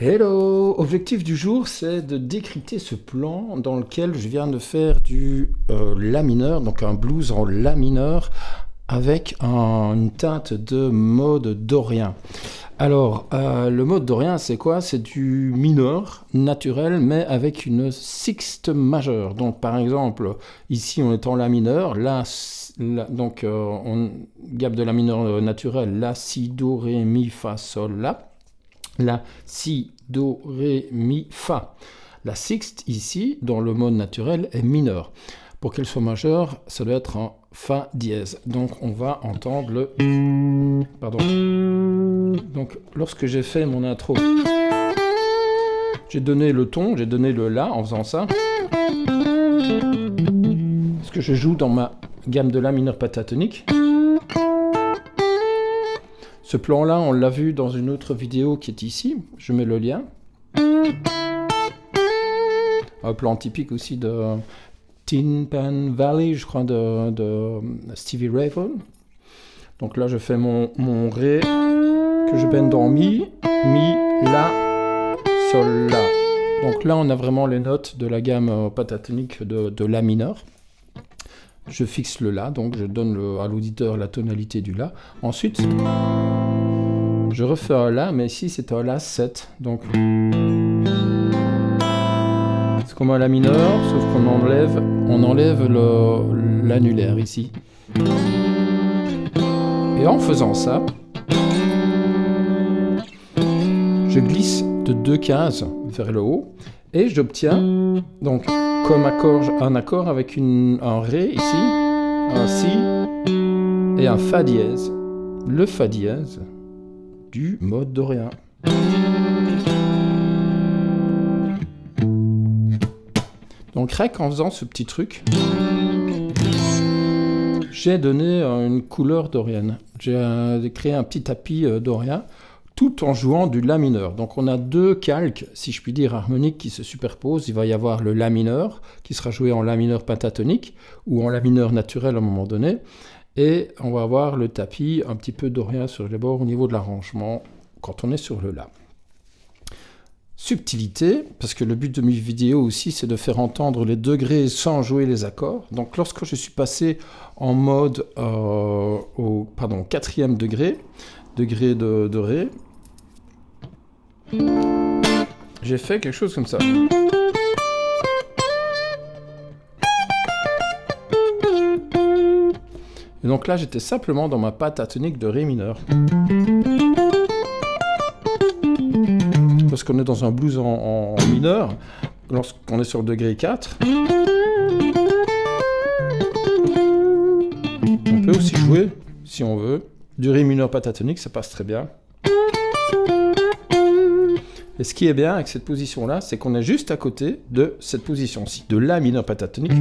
Hello! Objectif du jour, c'est de décrypter ce plan dans lequel je viens de faire du La mineur, donc un blues en La mineur avec une teinte de mode dorien. Alors, le mode dorien, c'est quoi? C'est du mineur naturel, mais avec une sixte majeure. Donc, par exemple, ici, on est en La mineur, donc, on gamme de La mineur naturel, La, Si, Do, Ré, Mi, Fa, Sol, La. La, Si, Do, Ré, Mi, Fa. La sixte, ici, dans le mode naturel, est mineure. Pour qu'elle soit majeure, ça doit être en Fa dièse. Donc, on va entendre le... Pardon. Donc, lorsque j'ai fait mon intro, j'ai donné le ton, j'ai donné le La en faisant ça. Ce que je joue dans ma gamme de La mineur pentatonique. Ce plan-là, on l'a vu dans une autre vidéo qui est ici. Je mets le lien. Un plan typique aussi de Tin Pan Valley, je crois, de Stevie Ray Vaughan. Donc là, je fais mon Ré, que je baigne dans Mi, La, Sol, La. Donc là, on a vraiment les notes de la gamme pentatonique de La mineur. Je fixe le La, donc je donne à l'auditeur la tonalité du La. Ensuite, je refais un La, mais ici c'est un La 7. Donc, c'est comme un La mineur, sauf qu'on enlève l'annulaire ici. Et en faisant ça, je glisse de 2 cases vers le haut et j'obtiens donc comme un accord avec un Ré ici, un Si et un Fa dièse. Le Fa dièse du mode dorien. Donc rien qu'en faisant ce petit truc, j'ai donné une couleur dorienne. J'ai créé un petit tapis dorien tout en jouant du La mineur. Donc on a 2 calques, si je puis dire, harmoniques qui se superposent. Il va y avoir le La mineur, qui sera joué en La mineur pentatonique, ou en La mineur naturel à un moment donné. Et on va avoir le tapis un petit peu dorien sur les bords au niveau de l'arrangement, quand on est sur le La. Subtilité, parce que le but de mes vidéos aussi, c'est de faire entendre les degrés sans jouer les accords. Donc lorsque je suis passé en mode au 4e degré de Ré, j'ai fait quelque chose comme ça. Et donc là, j'étais simplement dans ma pentatonique de Ré mineur. Parce qu'on est dans un blues en mineur, lorsqu'on est sur le degré 4, on peut aussi jouer, si on veut, du Ré mineur pentatonique, ça passe très bien. Et ce qui est bien avec cette position-là, c'est qu'on est juste à côté de cette position-ci, de La mineur pentatonique.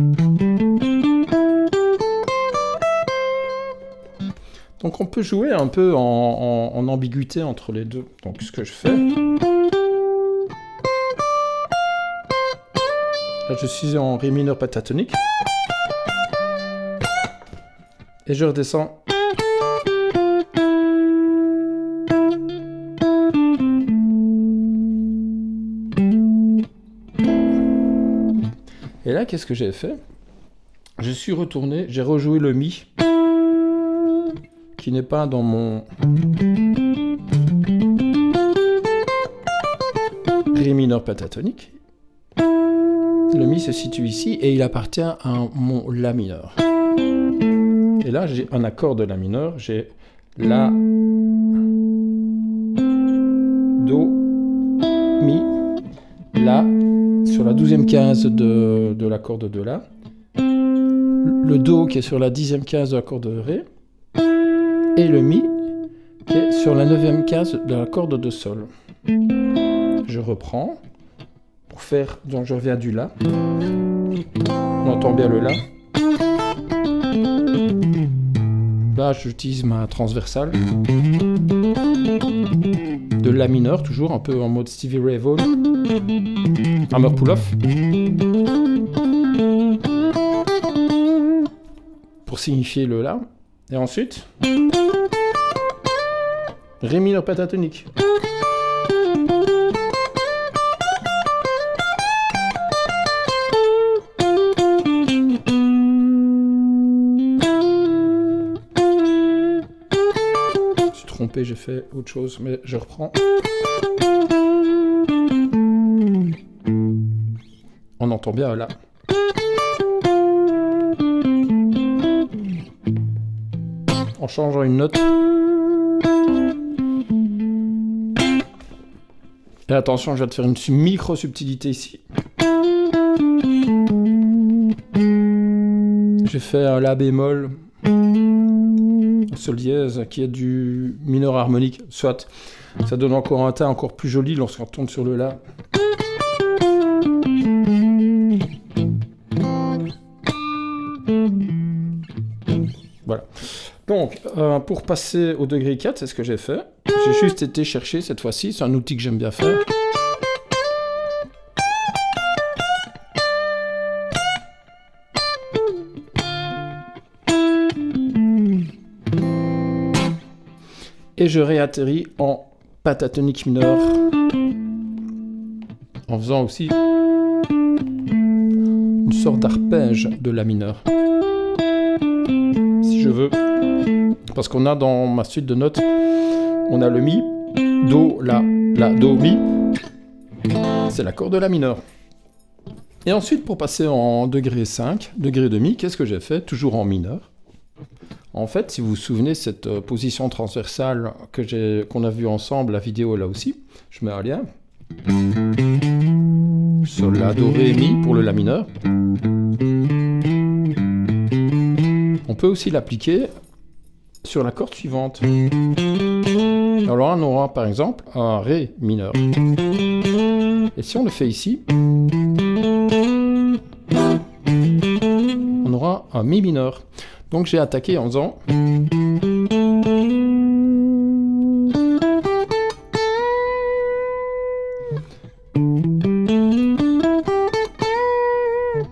Donc on peut jouer un peu en ambiguïté entre les deux. Donc ce que je fais... Là, je suis en Ré mineur pentatonique. Et je redescends. Et là, qu'est-ce que j'ai fait? Je suis retourné, j'ai rejoué le Mi, qui n'est pas dans mon Ré mineur pentatonique. Le Mi se situe ici et il appartient à mon La mineur. Et là, j'ai un accord de La mineur. J'ai La, Do, Mi, La, sur la 12e case de l'accord de La. Le Do qui est sur la 10e case de l'accord de Ré. Et le Mi qui est sur la 9e case de l'accord de Sol. Je reprends. Pour faire, donc je reviens du La. On entend bien le La. Là, j'utilise ma transversale. De La mineur, toujours un peu en mode Stevie Ray Vaughan. Hammer pull-off. Pour signifier le La. Et ensuite, Ré mineur pentatonique. trompé, j'ai fait autre chose, mais je reprends. On entend bien là. En changeant une note. Et attention, je vais te faire une micro-subtilité ici. J'ai fait un La bémol, sol dièse, qui est du mineur harmonique. Soit, ça donne encore un teint encore plus joli lorsqu'on tombe sur le La. Voilà. Donc, pour passer au degré 4, c'est ce que j'ai fait. J'ai juste été chercher cette fois-ci, c'est un outil que j'aime bien faire. Et je réatterris en pentatonique mineur, en faisant aussi une sorte d'arpège de La mineur. Si je veux, parce qu'on a dans ma suite de notes, on a le Mi, Do, La, Do, Mi, c'est l'accord de La mineur. Et ensuite, pour passer en degré 5, degré demi, qu'est-ce que j'ai fait? Toujours en mineur. En fait, si vous vous souvenez, cette position transversale qu'on a vue ensemble, la vidéo là aussi, je mets un lien. Sol, La, Do, Ré, Mi pour le La mineur. On peut aussi l'appliquer sur la corde suivante. Alors là, on aura par exemple un Ré mineur. Et si on le fait ici, on aura un Mi mineur. Donc j'ai attaqué en faisant...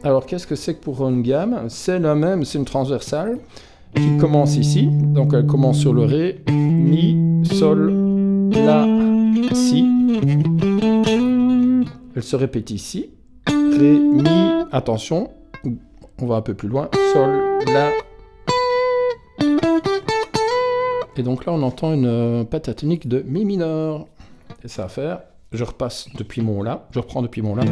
Alors qu'est-ce que c'est que pour une gamme? C'est la même, c'est une transversale qui commence ici. Donc elle commence sur le Ré, Mi, Sol, La, Si. Elle se répète ici. Ré, Mi, attention, on va un peu plus loin. Sol, La. Et donc là on entend une pentatonique de Mi mineur. Et ça va faire, je repasse depuis mon La, je reprends depuis mon La.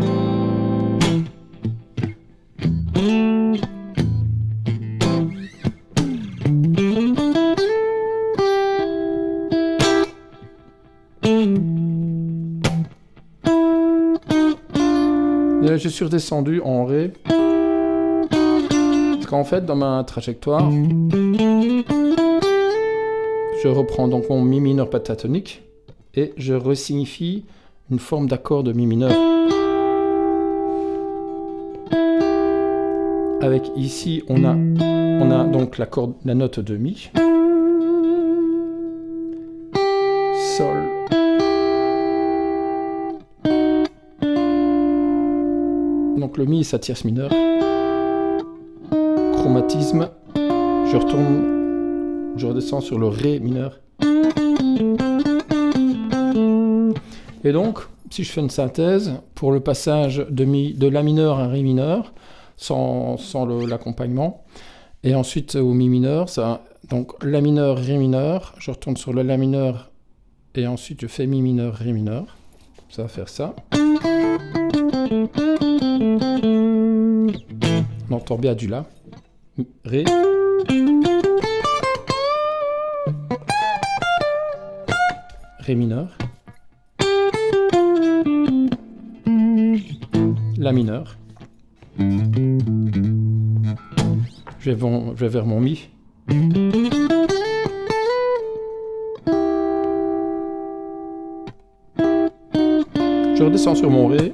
Et je suis redescendu en Ré. Parce qu'en fait, dans ma trajectoire, je reprends donc mon Mi mineur pentatonique et je resignifie une forme d'accord de Mi mineur. Avec ici, on a donc la note de Mi. Sol. Donc le Mi, sa tierce mineure. Chromatisme. Je redescends sur le Ré mineur. Et donc, si je fais une synthèse, pour le passage de La mineur à Ré mineur, sans l'accompagnement, et ensuite au Mi mineur, donc La mineur, Ré mineur, je retourne sur le La mineur, et ensuite je fais Mi mineur, Ré mineur. Ça va faire ça. On entend bien du La. Ré. Ré mineur. La mineur. Je vais vers mon Mi. Je redescends sur mon Ré.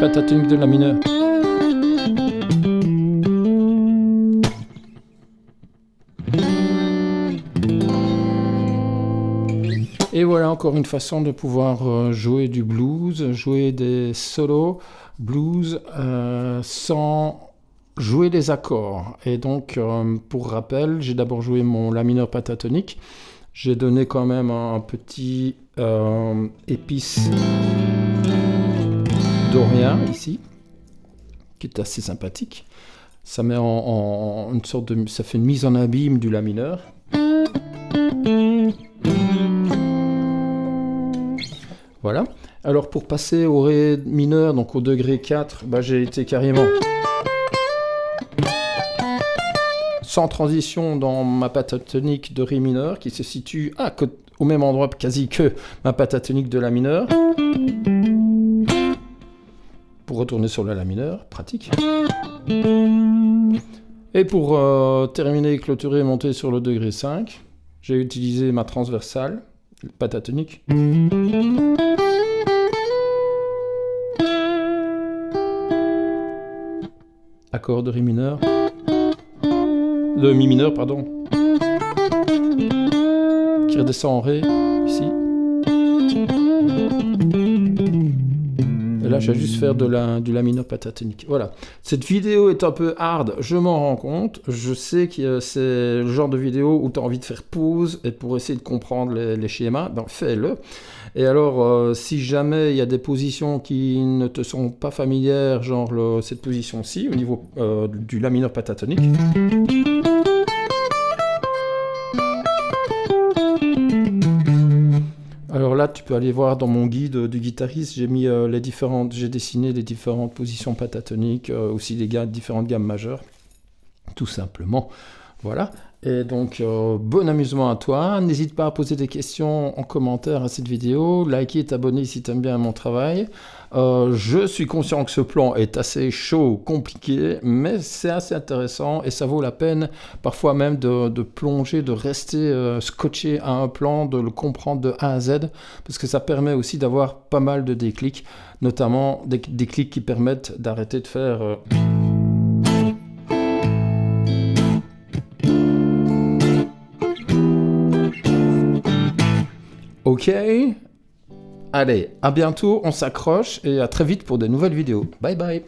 Pentatonique de La mineur. Et voilà encore une façon de pouvoir jouer du blues, jouer des solos blues sans jouer les accords. Et donc, pour rappel, j'ai d'abord joué mon La mineur pentatonique. J'ai donné quand même un petit épice dorien ici, qui est assez sympathique. Ça met une sorte de, ça fait une mise en abîme du La mineur. Voilà. Alors pour passer au Ré mineur, donc au degré 4, bah, j'ai été carrément sans transition dans ma pentatonique de Ré mineur, qui se situe au même endroit quasi que ma pentatonique de La mineur. Pour retourner sur le La mineur, pratique. Et pour terminer, clôturer et monter sur le degré 5, j'ai utilisé ma transversale, pentatonique. Accord de Ré mineur. De Mi mineur, pardon. Qui redescend en Ré, ici. Et là, je vais juste faire du La mineur pentatonique. Voilà. Cette vidéo est un peu hard, je m'en rends compte. Je sais que c'est le genre de vidéo où tu as envie de faire pause et pour essayer de comprendre les schémas, ben fais-le. Et alors, si jamais il y a des positions qui ne te sont pas familières, genre cette position-ci, au niveau du La mineur pentatonique. Alors là, tu peux aller voir dans mon guide du guitariste, j'ai dessiné les différentes positions pentatoniques, aussi les différentes gammes majeures, tout simplement. Voilà. Et donc, bon amusement à toi. N'hésite pas à poser des questions en commentaire à cette vidéo. Liker et t'abonner si tu aimes bien mon travail. Je suis conscient que ce plan est assez chaud, compliqué, mais c'est assez intéressant et ça vaut la peine parfois même de plonger, de rester scotché à un plan, de le comprendre de A à Z, parce que ça permet aussi d'avoir pas mal de déclics, notamment des déclics qui permettent d'arrêter de faire... Ok, allez, à bientôt, on s'accroche et à très vite pour de nouvelles vidéos. Bye bye.